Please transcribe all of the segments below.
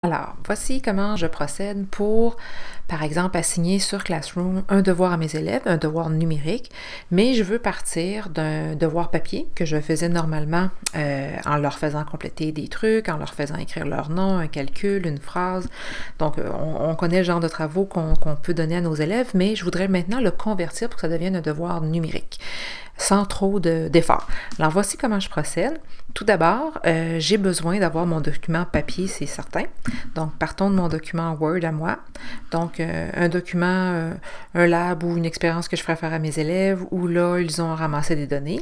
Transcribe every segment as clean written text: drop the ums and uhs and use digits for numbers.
Alors, voici comment je procède pour, par exemple, assigner sur Classroom un devoir à mes élèves, un devoir numérique, mais je veux partir d'un devoir papier que je faisais normalement en leur faisant compléter des trucs, en leur faisant écrire leur nom, un calcul, une phrase. Donc, on connaît le genre de travaux qu'on peut donner à nos élèves, mais je voudrais maintenant le convertir pour que ça devienne un devoir numérique, sans trop d'efforts. Alors, voici comment je procède. Tout d'abord, j'ai besoin d'avoir mon document papier, c'est certain. Donc, partons de mon document Word à moi. Donc, un document, un lab ou une expérience que je ferai faire à mes élèves, où là, ils ont ramassé des données.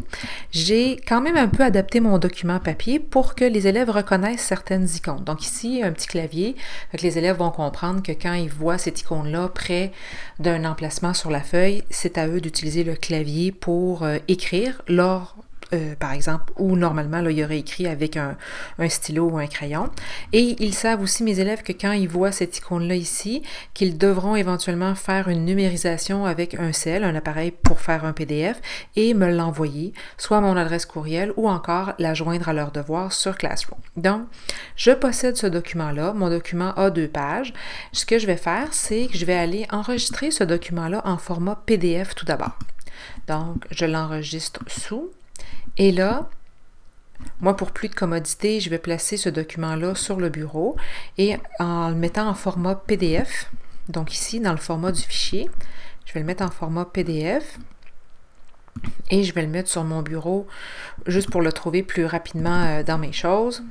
J'ai quand même un peu adapté mon document papier pour que les élèves reconnaissent certaines icônes. Donc ici, un petit clavier, donc les élèves vont comprendre que quand ils voient cette icône-là près d'un emplacement sur la feuille, c'est à eux d'utiliser le clavier pour écrire leur par exemple, où normalement, là, il y aurait écrit avec un stylo ou un crayon. Et ils savent aussi, mes élèves, que quand ils voient cette icône-là ici, qu'ils devront éventuellement faire une numérisation avec un cell, un appareil pour faire un PDF, et me l'envoyer, soit à mon adresse courriel ou encore la joindre à leur devoir sur Classroom. Donc, je possède ce document-là. Mon document a 2 pages. Ce que je vais faire, c'est que je vais aller enregistrer ce document-là en format PDF tout d'abord. Donc, je l'enregistre sous. Et là, moi, pour plus de commodité, je vais placer ce document-là sur le bureau et en le mettant en format PDF, donc ici, dans le format du fichier, je vais le mettre en format PDF et je vais le mettre sur mon bureau juste pour le trouver plus rapidement dans mes choses.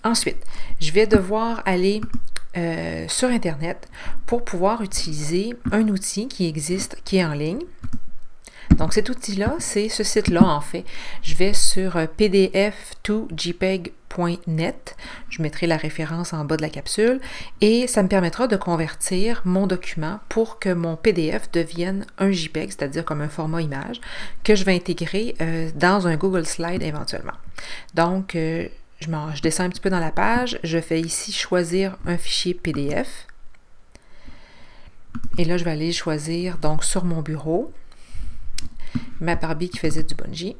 Ensuite, je vais devoir aller sur Internet pour pouvoir utiliser un outil qui existe, qui est en ligne. Donc, cet outil-là, c'est ce site-là, en fait. Je vais sur pdf2jpeg.net. Je mettrai la référence en bas de la capsule et ça me permettra de convertir mon document pour que mon PDF devienne un JPEG, c'est-à-dire comme un format image, que je vais intégrer dans un Google Slide éventuellement. Donc, je descends un petit peu dans la page. Je fais ici choisir un fichier PDF. Et là, je vais aller choisir donc sur mon bureau ma Barbie qui faisait du bungee.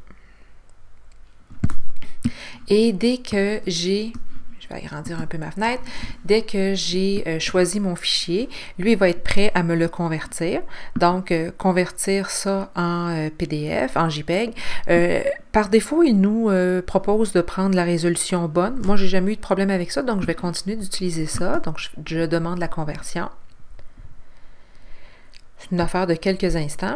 Et dès que j'ai, je vais agrandir un peu ma fenêtre, dès que j'ai choisi mon fichier, lui, il va être prêt à me le convertir. Donc, convertir ça en PDF, en JPEG. Par défaut, il nous propose de prendre la résolution bonne. Moi, j'ai jamais eu de problème avec ça, donc je vais continuer d'utiliser ça. Donc, je demande la conversion. C'est une affaire de quelques instants.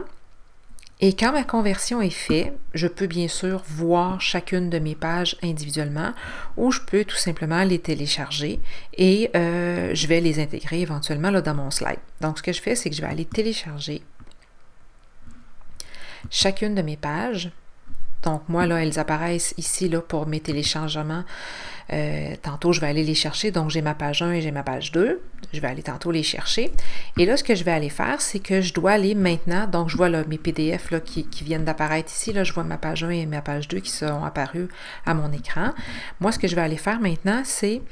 Et quand ma conversion est faite, je peux bien sûr voir chacune de mes pages individuellement ou je peux tout simplement les télécharger et je vais les intégrer éventuellement là, dans mon slide. Donc, ce que je fais, c'est que je vais aller télécharger chacune de mes pages. Donc, moi, là, elles apparaissent ici là, pour mes téléchargements. Tantôt, je vais aller les chercher. Donc, j'ai ma page 1 et j'ai ma page 2. Je vais aller tantôt les chercher. Et là, ce que je vais aller faire, c'est que je dois aller maintenant. Donc, je vois là, mes PDF là, qui viennent d'apparaître ici. Là, je vois ma page 1 et ma page 2 qui sont apparues à mon écran. Moi, ce que je vais aller faire maintenant, c'est,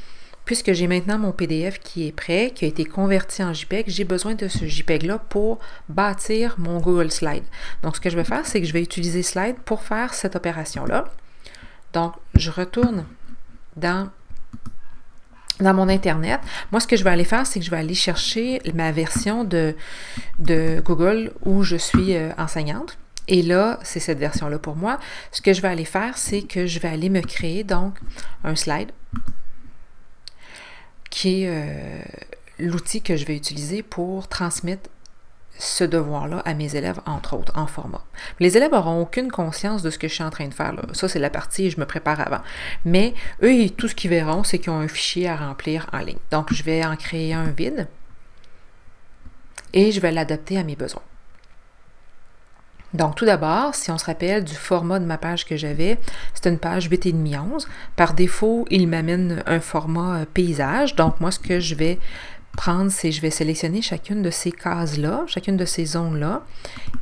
puisque j'ai maintenant mon PDF qui est prêt, qui a été converti en JPEG, j'ai besoin de ce JPEG-là pour bâtir mon Google Slide. Donc, ce que je vais faire, c'est que je vais utiliser Slide pour faire cette opération-là. Donc, je retourne dans mon Internet. Moi, ce que je vais aller faire, c'est que je vais aller chercher ma version de Google où je suis enseignante. Et là, c'est cette version-là pour moi. Ce que je vais aller faire, c'est que je vais aller me créer donc un slide qui est l'outil que je vais utiliser pour transmettre ce devoir-là à mes élèves, entre autres, en format. Les élèves n'auront aucune conscience de ce que je suis en train de faire. Là. Ça, c'est la partie, je me prépare avant. Mais eux, tout ce qu'ils verront, c'est qu'ils ont un fichier à remplir en ligne. Donc, je vais en créer un vide et je vais l'adapter à mes besoins. Donc, tout d'abord, si on se rappelle du format de ma page que j'avais, c'est une page 8,5-11. Par défaut, il m'amène un format paysage. Donc, moi, ce que je vais prendre, c'est je vais sélectionner chacune de ces cases-là, chacune de ces zones-là,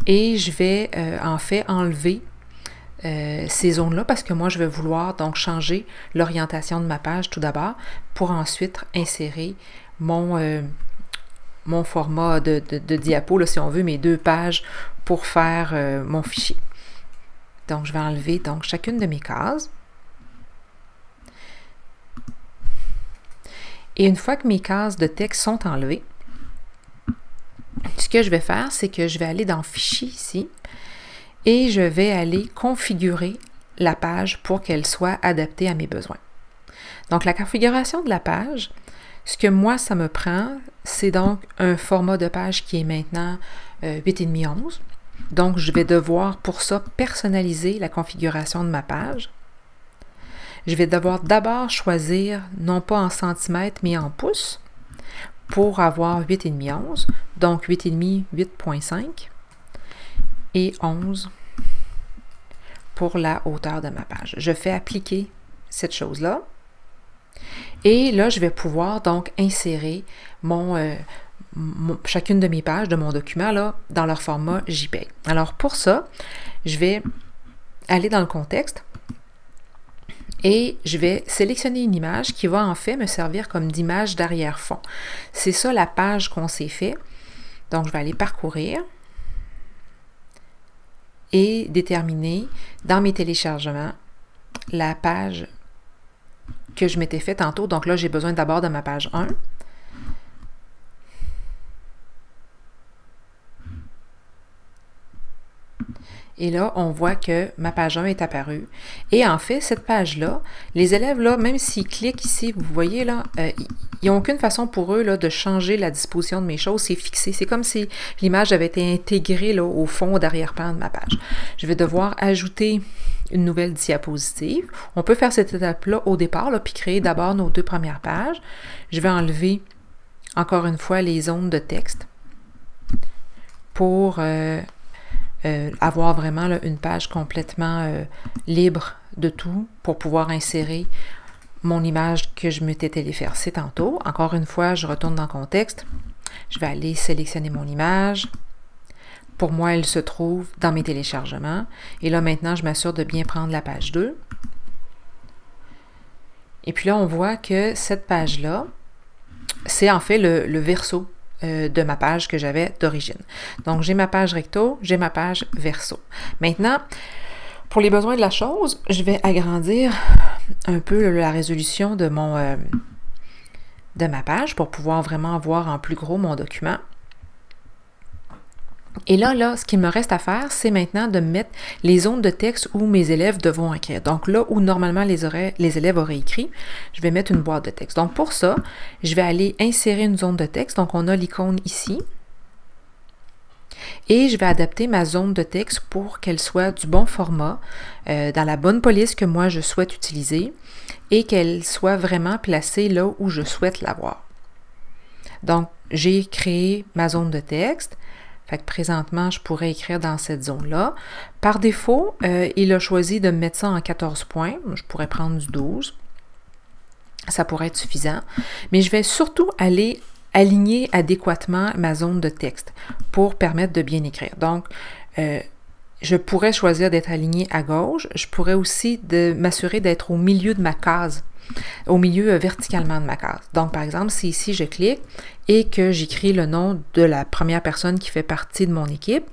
et je vais en fait enlever ces zones-là parce que moi, je vais vouloir donc changer l'orientation de ma page tout d'abord pour ensuite insérer mon format de diapo, là, si on veut, mes 2 pages pour faire mon fichier. Donc, je vais enlever donc chacune de mes cases. Et une fois que mes cases de texte sont enlevées, ce que je vais faire, c'est que je vais aller dans Fichier ici et je vais aller configurer la page pour qu'elle soit adaptée à mes besoins. Donc, la configuration de la page, ce que moi, ça me prend, c'est donc un format de page qui est maintenant 8,5-11. Donc, je vais devoir pour ça personnaliser la configuration de ma page. Je vais devoir d'abord choisir, non pas en centimètres, mais en pouces, pour avoir 8,5-11. Donc, 8,5, 8,5 et 11 pour la hauteur de ma page. Je fais appliquer cette chose-là. Et là, je vais pouvoir donc insérer chacune de mes pages de mon document là, dans leur format JPEG. Alors pour ça, je vais aller dans le contexte et je vais sélectionner une image qui va en fait me servir comme d'image d'arrière-fond. C'est ça la page qu'on s'est fait. Donc je vais aller parcourir et déterminer dans mes téléchargements la page que je m'étais fait tantôt. Donc là, j'ai besoin d'abord de ma page 1. Et là, on voit que ma page 1 est apparue. Et en fait, cette page-là, les élèves, là, même s'ils cliquent ici, vous voyez là, ils n'ont aucune façon pour eux là, de changer la disposition de mes choses. C'est fixé. C'est comme si l'image avait été intégrée là, au fond, d'arrière-plan de ma page. Je vais devoir ajouter une nouvelle diapositive. On peut faire cette étape-là au départ, là, puis créer d'abord nos 2 premières pages. Je vais enlever, encore une fois, les zones de texte pour avoir vraiment là, une page complètement libre de tout pour pouvoir insérer mon image que je m'étais téléversée tantôt. Encore une fois, je retourne dans le contexte. Je vais aller sélectionner mon image. Pour moi, elle se trouve dans mes téléchargements. Et là, maintenant, je m'assure de bien prendre la page 2. Et puis là, on voit que cette page-là, c'est en fait le verso de ma page que j'avais d'origine. Donc, j'ai ma page recto, j'ai ma page verso. Maintenant, pour les besoins de la chose, je vais agrandir un peu la résolution de de ma page pour pouvoir vraiment voir en plus gros mon document. Et là, ce qu'il me reste à faire, c'est maintenant de mettre les zones de texte où mes élèves devront écrire. Donc là où normalement les élèves auraient écrit, je vais mettre une boîte de texte. Donc pour ça, je vais aller insérer une zone de texte. Donc on a l'icône ici. Et je vais adapter ma zone de texte pour qu'elle soit du bon format, dans la bonne police que moi je souhaite utiliser et qu'elle soit vraiment placée là où je souhaite l'avoir. Donc j'ai créé ma zone de texte. Fait que présentement, je pourrais écrire dans cette zone-là. Par défaut, il a choisi de me mettre ça en 14 points. Je pourrais prendre du 12. Ça pourrait être suffisant. Mais je vais surtout aller aligner adéquatement ma zone de texte pour permettre de bien écrire. Donc, je pourrais choisir d'être aligné à gauche. Je pourrais aussi m'assurer d'être au milieu de ma case, au milieu verticalement de ma case. Donc, par exemple, si ici je clique et que j'écris le nom de la première personne qui fait partie de mon équipe,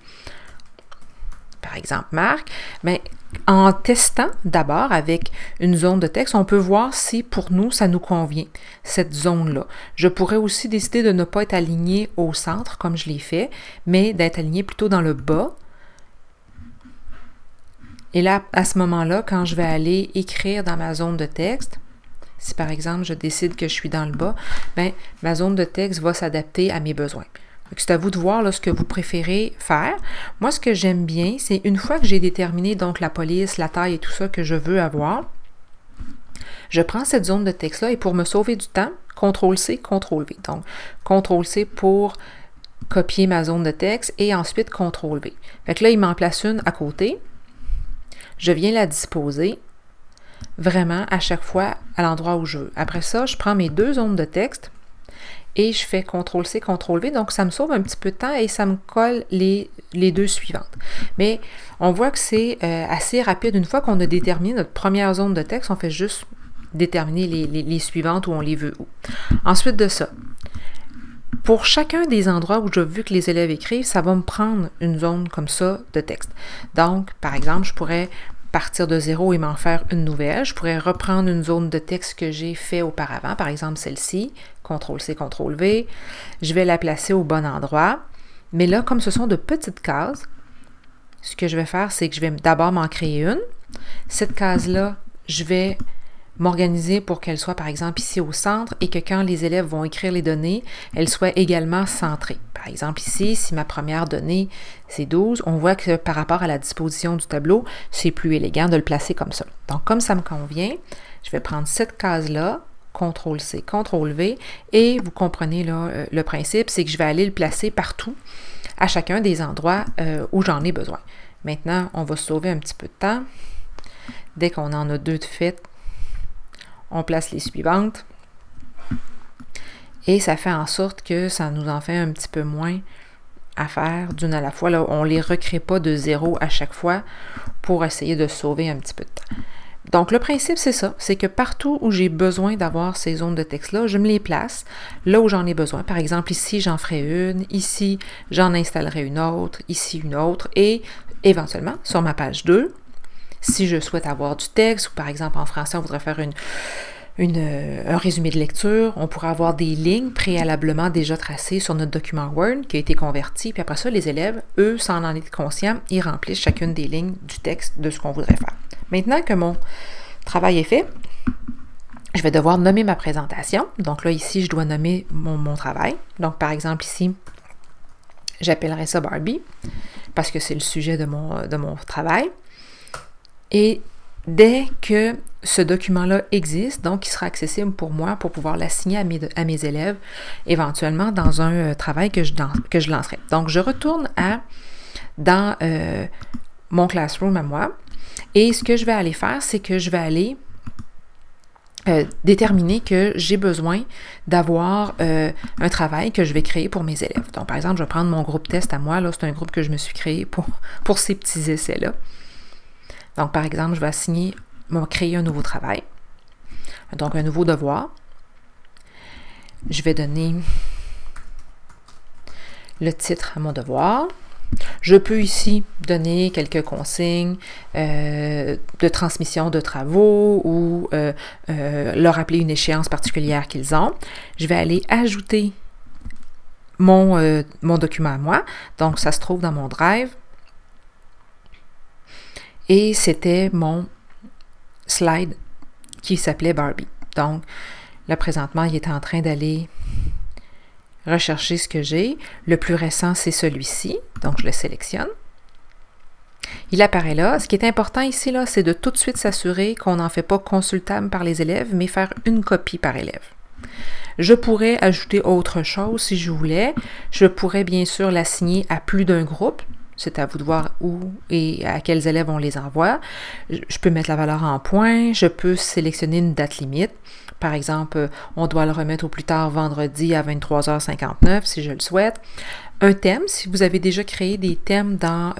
par exemple Marc, mais en testant d'abord avec une zone de texte, on peut voir si pour nous, ça nous convient, cette zone-là. Je pourrais aussi décider de ne pas être aligné au centre, comme je l'ai fait, mais d'être aligné plutôt dans le bas. Et là, à ce moment-là, quand je vais aller écrire dans ma zone de texte, si par exemple je décide que je suis dans le bas, bien, ma zone de texte va s'adapter à mes besoins. C'est à vous de voir là, ce que vous préférez faire. Moi, ce que j'aime bien, c'est une fois que j'ai déterminé donc la police, la taille et tout ça que je veux avoir, je prends cette zone de texte-là et pour me sauver du temps, CTRL-C, CTRL-V. Donc, CTRL-C pour copier ma zone de texte et ensuite CTRL-V. Fait que là, il m'en place une à côté. Je viens la disposer vraiment à chaque fois à l'endroit où je veux. Après ça, je prends mes 2 zones de texte et je fais CTRL-C, CTRL-V. Donc, ça me sauve un petit peu de temps et ça me colle les 2 suivantes. Mais on voit que c'est assez rapide. Une fois qu'on a déterminé notre première zone de texte, on fait juste déterminer les suivantes où on les veut où. Ensuite de ça, pour chacun des endroits où je veux que les élèves écrivent, ça va me prendre une zone comme ça de texte. Donc, par exemple, je pourrais partir de zéro et m'en faire une nouvelle. Je pourrais reprendre une zone de texte que j'ai fait auparavant, par exemple celle-ci, CTRL-C, CTRL-V. Je vais la placer au bon endroit. Mais là, comme ce sont de petites cases, ce que je vais faire, c'est que je vais d'abord m'en créer une. Cette case-là, je vais m'organiser pour qu'elle soit, par exemple, ici au centre et que quand les élèves vont écrire les données, elles soient également centrées. Par exemple, ici, si ma première donnée, c'est 12, on voit que par rapport à la disposition du tableau, c'est plus élégant de le placer comme ça. Donc, comme ça me convient, je vais prendre cette case-là, CTRL-C, CTRL-V, et vous comprenez là, le principe, c'est que je vais aller le placer partout, à chacun des endroits où j'en ai besoin. Maintenant, on va se sauver un petit peu de temps. Dès qu'on en a deux de fait, on place les suivantes. Et ça fait en sorte que ça nous en fait un petit peu moins à faire d'une à la fois. Là, on ne les recrée pas de zéro à chaque fois pour essayer de sauver un petit peu de temps. Donc, le principe, c'est ça. C'est que partout où j'ai besoin d'avoir ces zones de texte-là, je me les place là où j'en ai besoin. Par exemple, ici, j'en ferai une. Ici, j'en installerai une autre. Ici, une autre. Et éventuellement, sur ma page 2, si je souhaite avoir du texte, ou par exemple en français, on voudrait faire un résumé de lecture, on pourrait avoir des lignes préalablement déjà tracées sur notre document Word qui a été converti, puis après ça, les élèves, eux, sans en être conscients, ils remplissent chacune des lignes du texte de ce qu'on voudrait faire. Maintenant que mon travail est fait, je vais devoir nommer ma présentation. Donc là, ici, je dois nommer mon travail. Donc, par exemple, ici, j'appellerai ça Barbie, parce que c'est le sujet de mon travail. Et dès que ce document-là existe, donc il sera accessible pour moi pour pouvoir l'assigner à mes élèves, éventuellement dans un travail que je lancerai. Donc, je retourne dans mon classroom à moi, et ce que je vais aller faire, c'est que je vais aller déterminer que j'ai besoin d'avoir un travail que je vais créer pour mes élèves. Donc, par exemple, je vais prendre mon groupe test à moi. Là, c'est un groupe que je me suis créé pour ces petits essais-là. Donc, par exemple, je vais créer un nouveau travail, donc un nouveau devoir. Je vais donner le titre à mon devoir. Je peux ici donner quelques consignes de transmission de travaux ou leur rappeler une échéance particulière qu'ils ont. Je vais aller ajouter mon document à moi. Donc, ça se trouve dans mon Drive. Et c'était mon slide qui s'appelait Barbie. Donc, là, présentement, il est en train d'aller rechercher ce que j'ai. Le plus récent, c'est celui-ci. Donc, je le sélectionne. Il apparaît là. Ce qui est important ici, là, c'est de tout de suite s'assurer qu'on n'en fait pas consultable par les élèves, mais faire une copie par élève. Je pourrais ajouter autre chose si je voulais. Je pourrais bien sûr l'assigner à plus d'un groupe. C'est à vous de voir où et à quels élèves on les envoie. Je peux mettre la valeur en points. Je peux sélectionner une date limite. Par exemple, on doit le remettre au plus tard vendredi à 23h59 si je le souhaite. Un thème, si vous avez déjà créé des thèmes dans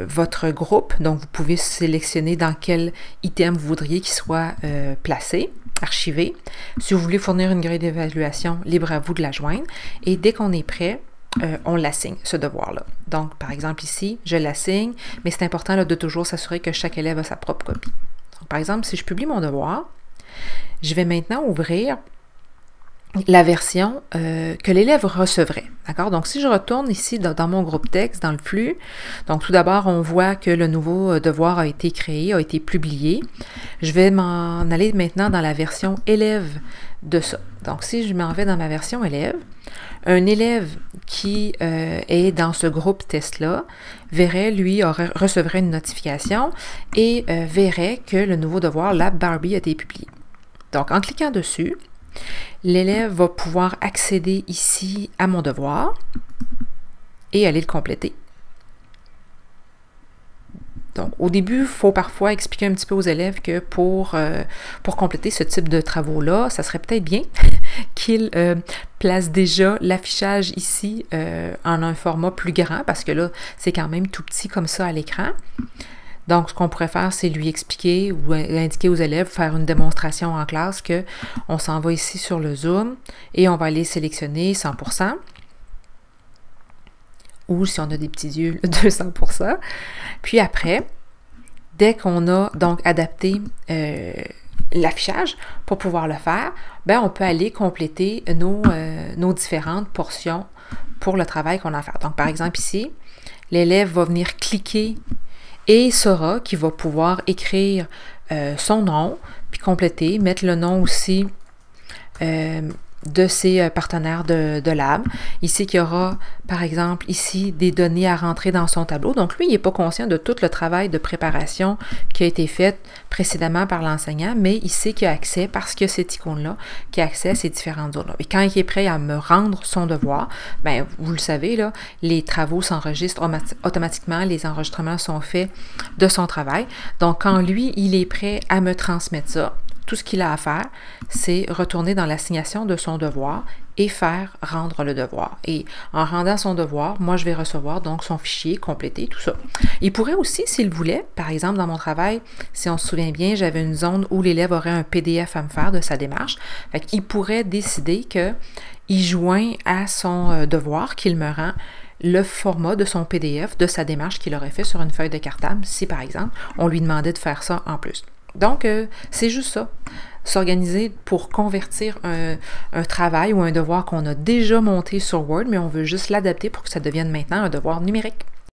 votre groupe, donc vous pouvez sélectionner dans quel item vous voudriez qu'il soit placé, archivé. Si vous voulez fournir une grille d'évaluation, libre à vous de la joindre. Et dès qu'on est prêt, on l'assigne, ce devoir-là. Donc, par exemple, ici, je l'assigne, mais c'est important là, de toujours s'assurer que chaque élève a sa propre copie. Donc, par exemple, si je publie mon devoir, je vais maintenant ouvrir la version que l'élève recevrait. D'accord? Donc, si je retourne ici dans mon groupe texte, dans le flux, donc tout d'abord, on voit que le nouveau devoir a été créé, a été publié. Je vais m'en aller maintenant dans la version élève de ça. Donc, si je m'en vais dans ma version élève, un élève qui est dans ce groupe test-là recevrait une notification et verrait que le nouveau devoir Lab Barbie a été publié. Donc, en cliquant dessus, l'élève va pouvoir accéder ici à mon devoir et aller le compléter. Donc, au début, il faut parfois expliquer un petit peu aux élèves que pour compléter ce type de travaux-là, ça serait peut-être bien qu'ils placent déjà l'affichage ici en un format plus grand, parce que là, c'est quand même tout petit comme ça à l'écran. Donc, ce qu'on pourrait faire, c'est lui expliquer ou indiquer aux élèves, faire une démonstration en classe qu'on s'en va ici sur le Zoom et on va aller sélectionner 100%. Ou si on a des petits yeux, 200%. Puis après, dès qu'on a donc adapté l'affichage pour pouvoir le faire, ben on peut aller compléter nos différentes portions pour le travail qu'on a à faire. Donc, par exemple, ici, l'élève va venir cliquer et saura qu'il va pouvoir écrire son nom, puis compléter, mettre le nom aussi de ses partenaires de lab. Ici, qu'il y aura, par exemple, ici, des données à rentrer dans son tableau. Donc, lui, il n'est pas conscient de tout le travail de préparation qui a été fait précédemment par l'enseignant, mais il sait qu'il a accès, parce qu'il y a cette icône-là, qu'il a accès à ces différentes zones-là. Et quand il est prêt à me rendre son devoir, bien, vous le savez, là, les travaux s'enregistrent automatiquement, les enregistrements sont faits de son travail. Donc, quand lui, il est prêt à me transmettre ça, tout ce qu'il a à faire, c'est retourner dans l'assignation de son devoir et faire rendre le devoir. Et en rendant son devoir, moi, je vais recevoir donc son fichier complété, tout ça. Il pourrait aussi, s'il voulait, par exemple, dans mon travail, si on se souvient bien, j'avais une zone où l'élève aurait un PDF à me faire de sa démarche. Fait qu'il pourrait décider qu'il joint à son devoir qu'il me rend le format de son PDF, de sa démarche qu'il aurait fait sur une feuille de cartable, si par exemple, on lui demandait de faire ça en plus. Donc, c'est juste ça, s'organiser pour convertir un travail ou un devoir qu'on a déjà monté sur Word, mais on veut juste l'adapter pour que ça devienne maintenant un devoir numérique.